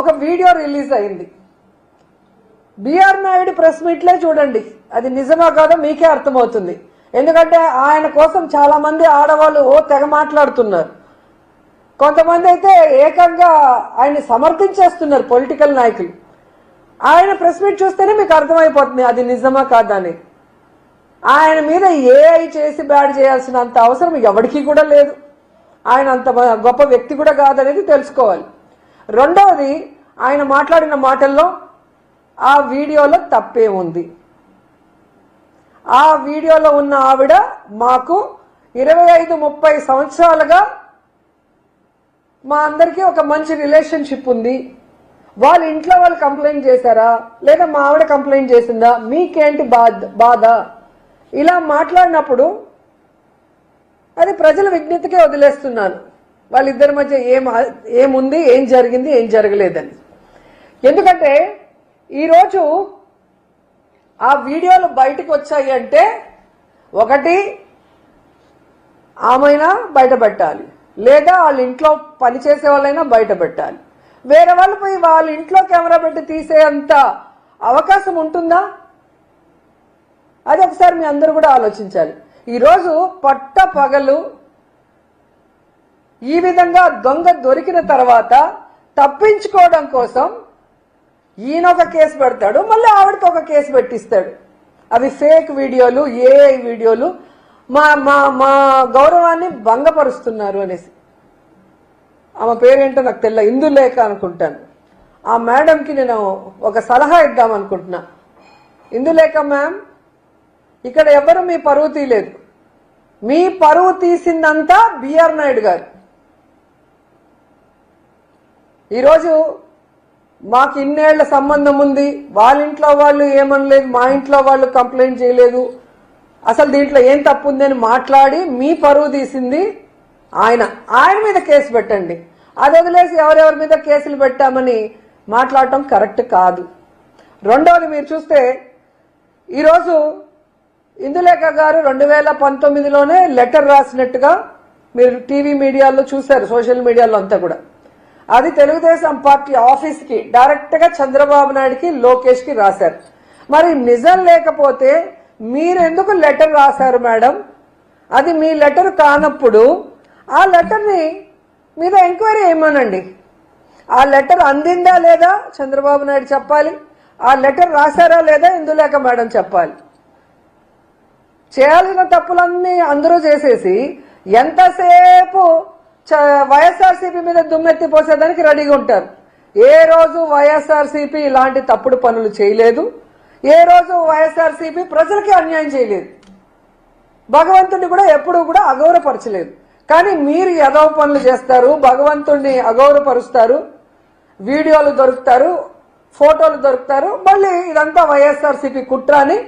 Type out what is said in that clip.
ఒక video release అయింది. BR Naidu press మీట్లే చూడండి, అది నిజమా కాదో మీకే అర్థమవుతుంది. ఎందుకంటే ఆయన కోసం చాలా మంది ఆడవాళ్ళు తెగ మాట్లాడుతున్నారు. కొంతమంది అయితే ఏకంగా ఆయన్ని సమర్థించేస్తున్నారు పొలిటికల్ నాయకులు. ఆయన ప్రెస్ మీట్ చూస్తేనే మీకు అర్థమైపోతుంది అది నిజమా కాదా అని. ఆయన మీద ఏఐ చేసి బ్యాడ్ చేయాల్సినంత అవసరం ఎవరికి కూడా లేదు. ఆయన అంత గొప్ప వ్యక్తి కూడా కాదనేది తెలుసుకోవాలి. రెండవది, ఆయన మాట్లాడిన మాటల్లో ఆ వీడియోలో తప్పే ఉంది. ఆ వీడియోలో ఉన్న ఆవిడ మాకు 25-30 సంవత్సరాలుగా మా అందరికీ ఒక మంచి రిలేషన్షిప్ ఉంది. వాళ్ళ ఇంట్లో వాళ్ళు కంప్లైంట్ చేశారా లేదా మా ఆవిడ కంప్లైంట్ చేసిందా, మీకేంటి బాధ, ఇలా మాట్లాడినప్పుడు అది ప్రజల విజ్ఞతకే వదిలేస్తున్నాను. వాళ్ళిద్దరి మధ్య ఏముంది, ఏం జరిగింది, ఏం జరగలేదని. ఎందుకంటే ఈరోజు ఆ వీడియోలు బయటకు వచ్చాయి అంటే ఒకటి ఆమెనా బయట పెట్టాలి, లేదా వాళ్ళ ఇంట్లో పనిచేసే వాళ్ళైనా బయట పెట్టాలి. వేరే వాళ్ళు పోయి వాళ్ళ ఇంట్లో కెమెరా పెట్టి తీసేంత అవకాశం ఉంటుందా? అది ఒకసారి మీ అందరూ కూడా ఆలోచించాలి. ఈరోజు పట్ట పగలు ఈ విధంగా దొంగ దొరికిన తర్వాత తప్పించుకోవడం కోసం ఈయన ఒక కేసు పెడతాడు, మళ్ళీ ఆవిడతో ఒక కేసు పెట్టిస్తాడు. అవి ఫేక్ వీడియోలు, ఏఐ వీడియోలు, మా మా మా గౌరవాన్ని భంగపరుస్తున్నారు అనేసి. ఆమె పేరేంటో నాకు తెలియదు, ఇందులేఖ అనుకుంటాను. ఆ మేడంకి నేను ఒక సలహా ఇద్దాం అనుకుంటున్నా. ఇందులేఖ మ్యామ్, ఇక్కడ ఎవరు మీ పరువు తీయలేదు. మీ పరువు తీసిందంతా బిఆర్ నాయుడు గారు. ఈరోజు మాకు ఇన్నేళ్ల సంబంధం ఉంది, వాళ్ళ ఇంట్లో వాళ్ళు ఏమనలేదు, మా ఇంట్లో వాళ్ళు కంప్లైంట్ చేయలేదు, అసలు దీంట్లో ఏం తప్పు ఉందని మాట్లాడి మీ పరువు తీసింది ఆయన మీద కేసు పెట్టండి. అది వదిలేసి ఎవరెవరి మీద కేసులు పెట్టామని మాట్లాడటం కరెక్ట్ కాదు. రెండవది, మీరు చూస్తే ఈరోజు ఇందులేఖ గారు 2019లోనే లెటర్ రాసినట్టుగా మీరు టీవీ మీడియాలో చూశారు, సోషల్ మీడియాలో అంతా కూడా. అది తెలుగుదేశం పార్టీ ఆఫీస్కి డైరెక్ట్ గా చంద్రబాబు నాయుడుకి, లోకేష్ కి రాశారు. మరి నిజం లేకపోతే మీరెందుకు లెటర్ రాశారు మేడం? అది మీ లెటర్ కానప్పుడు ఆ లెటర్ని మీద ఎంక్వైరీ చేయమనండి. ఆ లెటర్ అందిందా లేదా చంద్రబాబు నాయుడు చెప్పాలి, ఆ లెటర్ రాశారా లేదా ఇందులేఖ మేడం చెప్పాలి. చేయాల్సిన తప్పులన్నీ అందరూ చేసేసి ఎంతసేపు వైఎస్ఆర్సీపీ మీద దుమ్మెత్తి పోసేదానికి రెడీగా ఉంటారు. ఏ రోజు వైఎస్ఆర్సీపీ ఇలాంటి తప్పుడు పనులు చేయలేదు, ఏ రోజు వైఎస్ఆర్సీపీ ప్రజలకి అన్యాయం చేయలేదు, భగవంతుడిని కూడా ఎప్పుడూ కూడా అగౌరవపరచలేదు. కానీ మీరు ఎదవ పనులు చేస్తారు, భగవంతుడిని అగౌరవపరుస్తారు, వీడియోలు దొరుకుతారు, ఫోటోలు దొరుకుతారు, మళ్ళీ ఇదంతా వైఎస్ఆర్సీపీ కుట్ర అని